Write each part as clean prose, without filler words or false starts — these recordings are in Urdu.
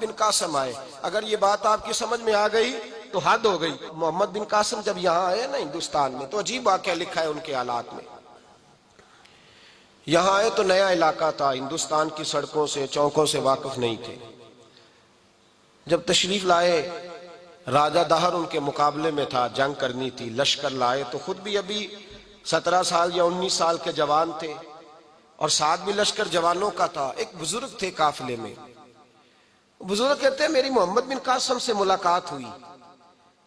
بن قاسم آئے. اگر یہ بات آپ کی سمجھ میں آ گئی تو حد ہو گئی. محمد بن قاسم جب یہاں آئے نا ہندوستان میں تو عجیب واقعہ لکھا ہے ان کے حالات میں. یہاں آئے تو نیا علاقہ تھا, ہندوستان کی سڑکوں سے چوکوں سے واقف نہیں تھے. جب تشریف لائے, راجہ دہر ان کے مقابلے میں تھا, جنگ کرنی تھی, لشکر لائے تو خود بھی ابھی 17 سال یا 19 سال کے جوان تھے اور ساتھ بھی لشکر جوانوں کا تھا. ایک بزرگ تھے قافلے میں. بزرگ کہتے ہیں میری محمد بن قاسم سے ملاقات ہوئی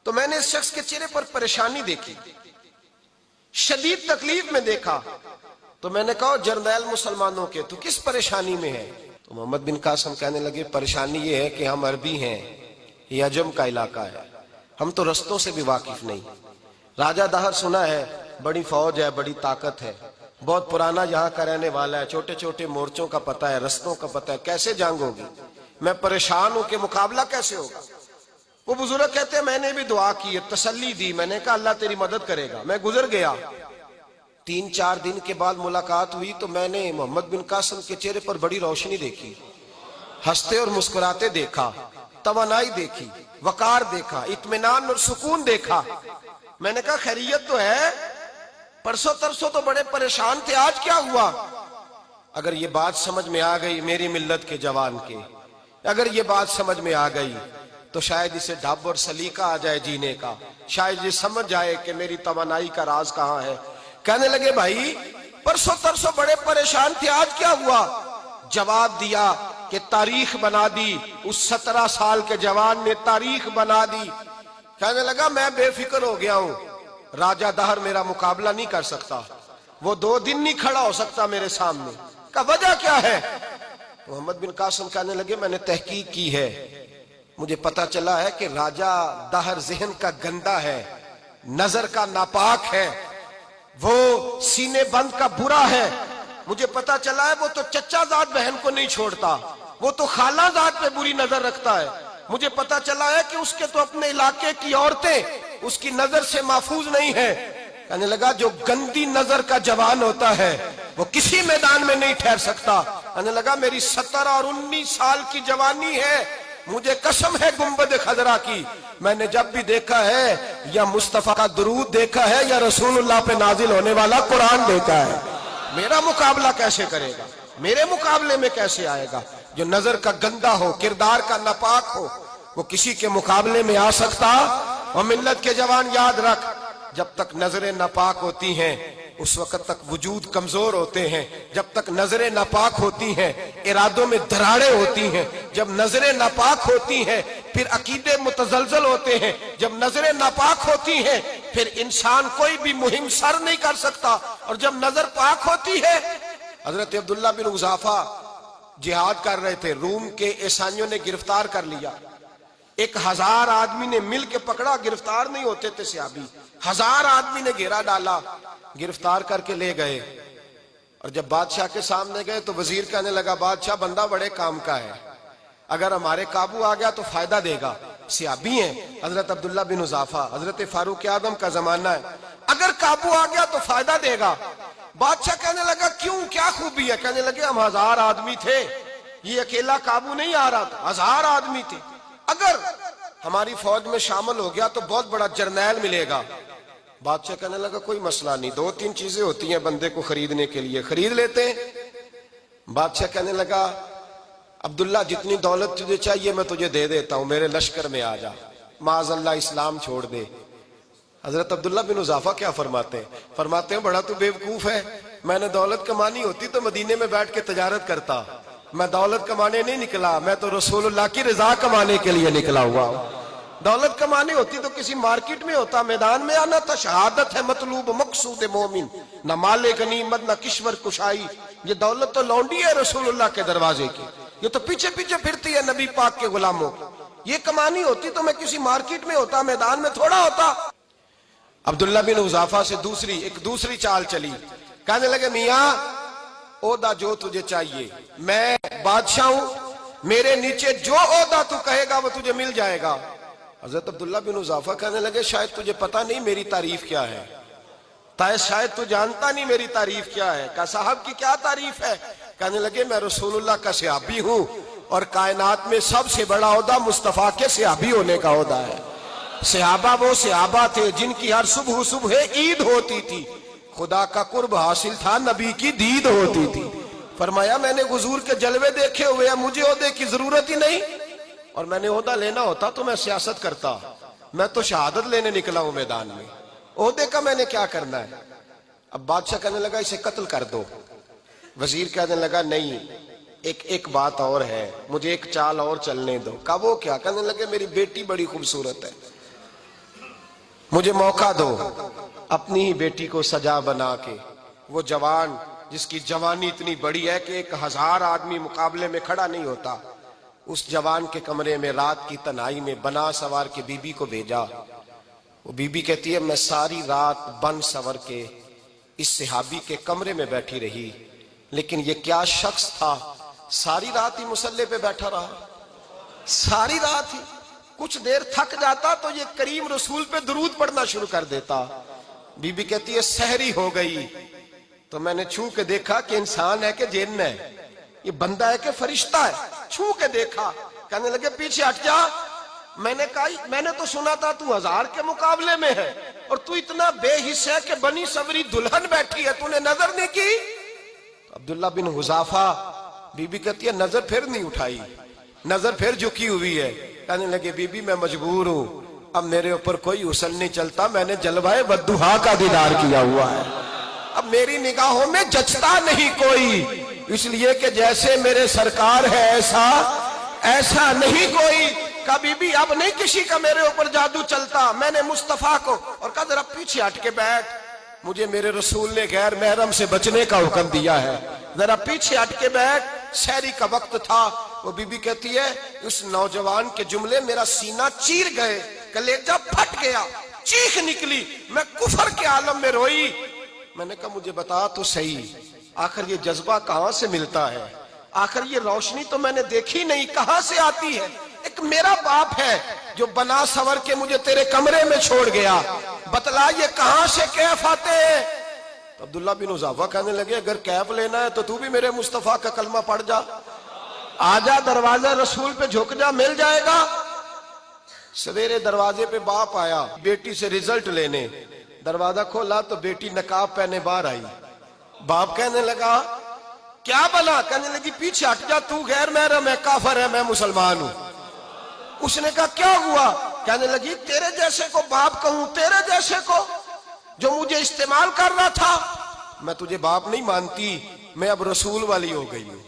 تو میں نے اس شخص کے چہرے پر پریشانی دیکھی, شدید تکلیف میں دیکھا. تو میں نے کہا جرنیل مسلمانوں کے تو کس پریشانی میں ہے؟ تو محمد بن قاسم کہنے لگے پریشانی یہ ہے کہ ہم عربی ہیں, یہ عجم کا علاقہ ہے, ہم تو رستوں سے بھی واقف نہیں. راجہ دہر سنا ہے بڑی فوج ہے, بڑی طاقت ہے, بہت پرانا یہاں کا رہنے والا ہے, چھوٹے چھوٹے مورچوں کا پتہ ہے, رستوں کا پتہ ہے, کیسے جنگ ہوگی؟ میں پریشان ہوں کہ مقابلہ کیسے ہوگا. وہ بزرگ کہتے ہیں میں نے بھی دعا کی, تسلی دی, میں نے کہا اللہ تیری مدد کرے گا. میں گزر گیا. 3-4 دن کے بعد ملاقات ہوئی تو میں نے محمد بن قاسم کے چہرے پر بڑی روشنی دیکھی, ہنستے اور مسکراتے دیکھا, توانائی دیکھی, وقار دیکھا, اطمینان اور سکون دیکھا. میں نے کہا خیریت تو ہے, پرسوں ترسوں تو بڑے پریشان تھے, آج کیا ہوا؟ اگر یہ بات سمجھ میں آ گئی میری ملت کے جوان کے, اگر یہ بات سمجھ میں آ گئی تو شاید اسے ڈھب اور سلیقہ آ جائے جینے کا, شاید یہ سمجھ جائے کہ میری توانائی کا راز کہاں ہے. کہنے لگے بھائی پرسوں ترسوں بڑے پریشان تھے, آج کیا ہوا؟ جواب دیا کہ تاریخ بنا دی. اس 17 سال کے جوان نے تاریخ بنا دی. کہنے لگا میں بے فکر ہو گیا ہوں, راجہ دہر میرا مقابلہ نہیں کر سکتا, وہ 2 دن نہیں کھڑا ہو سکتا میرے سامنے. کا وجہ کیا ہے؟ محمد بن قاسم کہنے لگے میں نے تحقیق کی ہے, مجھے پتا چلا ہے کہ راجہ دہر ذہن کا گندا ہے, نظر کا ناپاک ہے, وہ سینے بند کا برا ہے. مجھے پتا چلا ہے وہ تو چچا زاد بہن کو نہیں چھوڑتا, وہ تو خالہ زاد پہ بری نظر رکھتا ہے. مجھے پتا چلا ہے کہ اس کے تو اپنے علاقے کی عورتیں اس کی نظر سے محفوظ نہیں ہیں. کہنے لگا جو گندی نظر کا جوان ہوتا ہے وہ کسی میدان میں نہیں ٹھہر سکتا. کہنے لگا میری 17 اور 19 سال کی جوانی ہے, مجھے قسم ہے گنبد خضرا کی, میں نے جب بھی دیکھا ہے یا مصطفیٰ کا درود دیکھا ہے یا رسول اللہ پہ نازل ہونے والا قرآن دیکھا ہے. میرا مقابلہ کیسے کرے گا؟ میرے مقابلے میں کیسے آئے گا؟ جو نظر کا گندا ہو, کردار کا ناپاک ہو, وہ کسی کے مقابلے میں آ سکتا؟ اور ملت کے جوان یاد رکھ, جب تک نظریں ناپاک ہوتی ہیں اس وقت تک وجود کمزور ہوتے ہیں. جب تک نظریں ناپاک ہوتی ہیں ارادوں میں دراڑیں ہوتی ہیں. جب نظریں ناپاک ہوتی ہیں پھر عقیدے متزلزل ہوتے ہیں. جب نظریں ناپاک ہوتی ہیں پھر انسان کوئی بھی مہم سر نہیں کر سکتا. اور جب نظر پاک ہوتی ہے, حضرت عبداللہ بن حذافہ جہاد کر رہے تھے, روم کے عیسائیوں نے گرفتار کر لیا. 1000 آدمی نے مل کے پکڑا, گرفتار نہیں ہوتے تھے صحابی, 1000 آدمی نے گھیرا ڈالا, گرفتار کر کے لے گئے. اور جب بادشاہ کے سامنے گئے تو وزیر کہنے لگا بادشاہ بندہ بڑے کام کا ہے, اگر ہمارے قابو آ گیا تو فائدہ دے گا. صحابی ہیں حضرت عبداللہ بن حذافہ, حضرت فاروق اعظم کا زمانہ ہے, اگر قابو آ گیا تو فائدہ دے گا. بادشاہ کہنے لگا کیوں, کیا خوبی ہے؟ کہنے لگے ہم 1000 آدمی تھے, یہ اکیلا قابو نہیں آ رہا تھا, 1000 آدمی تھے, اگر ہماری فوج میں شامل ہو گیا تو بہت بڑا جرنیل ملے گا. بادشاہ کہنے لگا کوئی مسئلہ نہیں, 2-3 چیزیں ہوتی ہیں بندے کو خریدنے کے لیے, خرید لیتے ہیں. بادشاہ کہنے لگا عبداللہ جتنی دولت تجھے چاہیے میں تجھے دے دیتا ہوں, میرے لشکر میں آ جا, معاذ اللہ اسلام چھوڑ دے. حضرت عبداللہ بن حذافہ کیا فرماتے ہیں؟ فرماتے ہیں بڑا تو بیوقوف ہے, میں نے دولت کمانی ہوتی تو مدینے میں بیٹھ کے تجارت کرتا, میں دولت کمانے نہیں نکلا, میں تو رسول اللہ کی رضا کمانے کے لیے نکلا ہوا ہوں. دولت کمانی ہوتی تو کسی مارکیٹ میں ہوتا, میدان میں آنا تھا. شہادت ہے مطلوب مقصود مومن, نہ مال غنیمت نہ کشور کشائی. یہ دولت تو لونڈی ہے رسول اللہ کے دروازے کی, یہ تو پیچھے پیچھے پھرتی ہے نبی پاک کے غلاموں. یہ کمانی ہوتی تو میں کسی مارکیٹ میں ہوتا, میدان میں تھوڑا ہوتا. عبداللہ بن حذافہ سے دوسری چال چلی. کہنے لگے میاں عہدہ جو تجھے چاہیے, میں بادشاہ ہوں, میرے نیچے جو عہدہ تو کہے گا وہ تجھے مل جائے گا. حضرت عبداللہ بن حذافہ کہنے لگے شاید تجھے پتہ نہیں میری تعریف کیا ہے, شاید تو جانتا نہیں میری تعریف کیا ہے. کہا صاحب کی کیا تعریف ہے؟ کہنے لگے میں رسول اللہ کا صحابی ہوں اور کائنات میں سب سے بڑا عہدہ مصطفیٰ کے صحابی ہونے کا عہدہ ہے. صحابہ وہ صحابہ تھے جن کی ہر صبح صبح عید ہوتی تھی. خدا کا قرب حاصل تھا، نبی کی دید ہوتی تھی. فرمایا میں نے حضور کے جلوے دیکھے ہوئے ہیں، مجھے عہدے کی ضرورت ہی نہیں. اور میں نے عہدہ لینا ہوتا تو میں سیاست کرتا، میں تو شہادت لینے نکلا ہوں میدان میں. عہدے کا میں نے کیا کرنا ہے؟ اب بادشاہ کہنے لگا اسے قتل کر دو. وزیر کہنے لگا نہیں، ایک بات اور ہے، مجھے ایک چال اور چلنے دو. کہا وہ کیا؟ کہنے لگے میری بیٹی بڑی خوبصورت ہے، مجھے موقع دو اپنی ہی بیٹی کو سجا بنا کے. وہ جوان جس کی جوانی اتنی بڑی ہے کہ 1000 آدمی مقابلے میں کھڑا نہیں ہوتا، اس جوان کے کمرے میں رات کی تنہائی میں بنا سوار کے بی بی کو بھیجا. وہ بی بی کہتی ہے میں ساری رات بن سور کے اس صحابی کے کمرے میں بیٹھی رہی، لیکن یہ کیا شخص تھا، ساری رات ہی مصلے پہ بیٹھا رہا، ساری رات ہی. کچھ دیر تھک جاتا تو یہ کریم رسول پہ درود پڑھنا شروع کر دیتا. بی بی کہتی ہے سحری ہو گئی تو میں نے چھو کے دیکھا کہ انسان ہے کہ جن ہے، یہ بندہ ہے کہ فرشتہ ہے. چھو کے دیکھا. کہنے لگے پیچھے ہٹ جا. میں نے کہا میں نے تو سنا تھا تو 1000 کے مقابلے میں ہے اور تو اتنا بے حس ہے کہ بنی سوری دلہن بیٹھی ہے، تو نے نظر نہیں کی. عبداللہ بن حذافہ، بی بی کہتی ہے نظر پھر نہیں اٹھائی، نظر پھر جھکی ہوئی ہے. کہنے لگے بی بی میں مجبور ہوں، اب میرے اوپر کوئی حسن نہیں چلتا، میں نے جلوہ والضحیٰ کا دیدار کیا ہوا ہے، اب میری نگاہوں میں جچتا نہیں کوئی، اس لیے کہ جیسے میرے سرکار ہے ایسا نہیں کوئی. کبھی بھی اب نہیں کسی کا میرے اوپر جادو چلتا. میں نے مصطفیٰ کو اور کہا ذرا پیچھے ہٹ کے بیٹھ، مجھے میرے رسول نے غیر محرم سے بچنے کا حکم دیا ہے، ذرا پیچھے ہٹ کے بیٹھ. سحری کا وقت تھا. وہ بی بی کہتی ہے اس نوجوان کے جملے میرا سینہ چیر گئے، کلیجہ پھٹ گیا، چیخ نکلی، میں کفر کے عالم میں روئی. میں نے کہا مجھے بتا تو صحیح، آخر یہ جذبہ کہاں سے ملتا ہے، آخر یہ روشنی تو میں نے دیکھی نہیں، کہاں سے آتی ہے؟ ایک میرا باپ ہے جو بنا سور کے مجھے تیرے کمرے میں چھوڑ گیا، بتلا یہ کہاں سے کیف آتے ہیں؟ تو عبداللہ بن حذافہ کہنے لگے اگر کیف لینا ہے تو بھی میرے مصطفیٰ کا کلمہ پڑھ جا، آجا دروازہ رسول پہ جھک جا، مل جائے گا. سویرے دروازے پہ باپ آیا بیٹی سے رزلٹ لینے، دروازہ کھولا تو بیٹی نقاب پہنے باہر آئی. باپ کہنے لگا کیا بنا؟ کہنے لگی پیچھے ہٹ جا، تو غیر محرم ہے، کافر ہے، میں مسلمان ہوں. اس نے کہا کیا ہوا؟ کہنے لگی تیرے جیسے کو باپ کہوں، تیرے جیسے کو جو مجھے استعمال کر رہا تھا. میں تجھے باپ نہیں مانتی، میں اب رسول والی ہو گئی ہوں،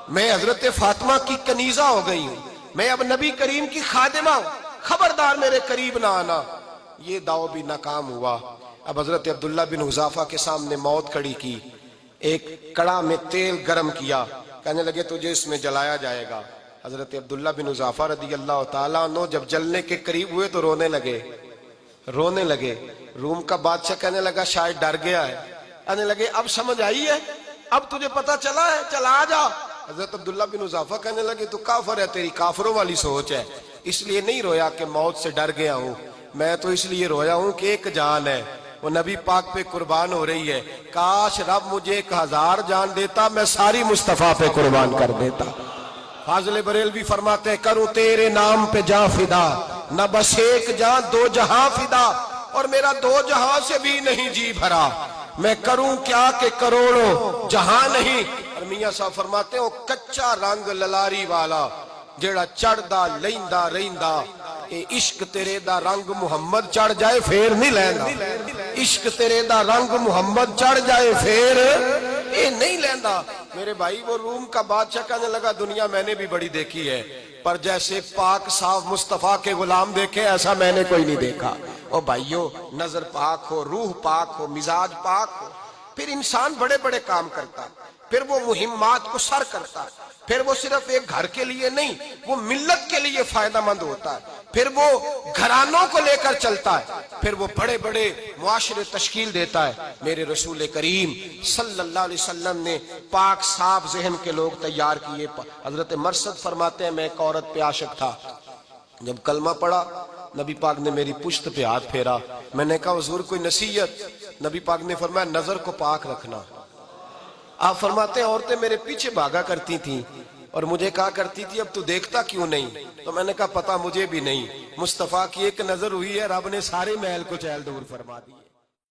میں حضرت فاطمہ کی کنیزہ ہو گئی ہوں، میں اب نبی کریم کی خادمہ ہوں، خبردار میرے قریب نہ آنا. یہ دعو بھی ناکام ہوا. اب حضرت عبداللہ بن حذافہ کے سامنے موت کھڑی کی، ایک کڑا میں تیل گرم کیا، کہنے لگے تجھے اس میں جلایا جائے گا. حضرت عبداللہ بن حذافہ رضی اللہ تعالیٰ عنہ جب جلنے کے قریب ہوئے تو رونے لگے. روم کا بادشاہ کہنے لگا شاید ڈر گیا ہے. کہنے لگے اب سمجھ آئی ہے، اب تجھے پتا چلا ہے، چلا آ جا. حضرت عبداللہ بن حذافہ کہنے لگے تو کافر ہے، تیری کافروں والی سوچ ہے. اس لیے نہیں رویا کہ موت سے ڈر گیا ہوں، میں تو اس لیے رویا ہوں کہ ایک جان ہے، وہ نبی پاک پہ قربان ہو رہی ہے. کاش رب مجھے 1000 جان دیتا، میں ساری مصطفیٰ پہ قربان کر دیتا. فاضل بریلوی فرماتے ہیں کروں تیرے نام پہ جاں فدا، نہ بس ایک جاں 2 جہاں فدا، اور میرا 2 جہاں سے بھی نہیں جی بھرا، میں کروں کیا کہ کروڑوں جہاں نہیں. اور میاں صاحب فرماتے ہیں وہ کچا رنگ للاری والا جیڑا چڑھدا لیندا رہندا، اے عشق تیرے دا رنگ محمد چڑھ جائے پھر نہیں لیندا، عشق تیرے دا رنگ محمد چڑھ جائے پھر یہ نہیں لیندا. میرے بھائی وہ روم کا بادشاہ کہنے لگا دنیا میں نے بھی بڑی دیکھی ہے، پر جیسے پاک صاف مصطفیٰ کے غلام دیکھے ایسا میں نے کوئی نہیں دیکھا. او بھائیو، نظر پاک ہو، روح پاک ہو، مزاج پاک ہو، پھر انسان بڑے بڑے کام کرتا ہے، پھر وہ مہمات کو سر کرتا ہے، پھر وہ صرف ایک گھر کے لیے نہیں، وہ ملت کے لیے فائدہ مند ہوتا ہے، پھر وہ گھرانوں کو لے کر چلتا ہے، پھر وہ بڑے بڑے معاشرے تشکیل دیتا ہے. میرے رسول کریم صلی اللہ علیہ وسلم نے پاک صاف ذہن کے لوگ تیار کیے. حضرت مرثد فرماتے ہیں میں ایک عورت پہ عاشق تھا، جب کلمہ پڑھا نبی پاک نے میری پشت پہ ہاتھ پھیرا. میں نے کہا حضور کوئی نصیحت؟ نبی پاک نے فرمایا نظر کو پاک رکھنا. آپ فرماتے ہیں عورتیں میرے پیچھے بھاگا کرتی تھیں، اور مجھے کہا کرتی تھی اب تو دیکھتا کیوں نہیں؟ تو میں نے کہا پتا مجھے بھی نہیں، مصطفیٰ کی ایک نظر ہوئی ہے، رب نے سارے محل کو چیل دور فرما دیے۔